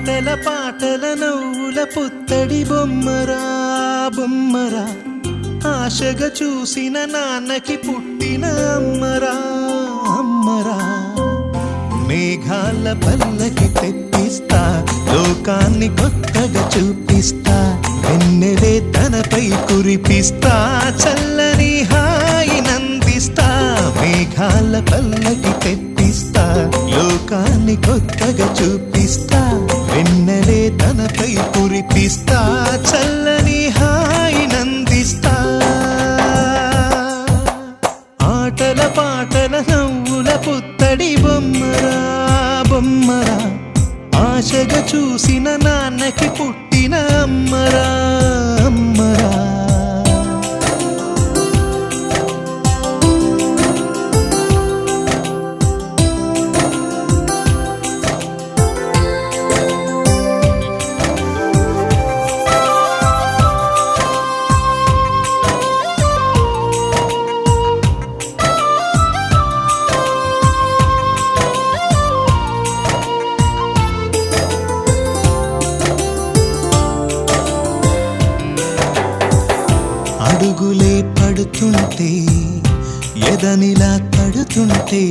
ఆటల పాటల నవ్వుల పుత్తడి బొమ్మరా బొమ్మరా, ఆశగా చూసిన నాన్నకి పుట్టిన అమ్మరా అమ్మరా. మేఘాల పల్లకి తెప్పిస్తా, లోకాన్ని కొత్తగా చూపిస్తా, వెన్నెలే తనపై కురిపిస్తా, చల్లని హాయి నందిస్తా. మేఘాల పల్లకి తెప్పిస్తా, లోకాన్ని కొత్తగా చూపిస్తా, వెన్నెలే తనపై కురిపిస్తా, చల్లని హాయి నందిస్తా. ఆటల పాటల నవ్వుల పుత్తడి బొమ్మరా బొమ్మరా, ఆశగా చూసిన నాన్నకి పుట్టిన అమ్మరా అమ్మరా. అడుగులే పడుతుంటే, ఎదనిలా తడుతుంటే,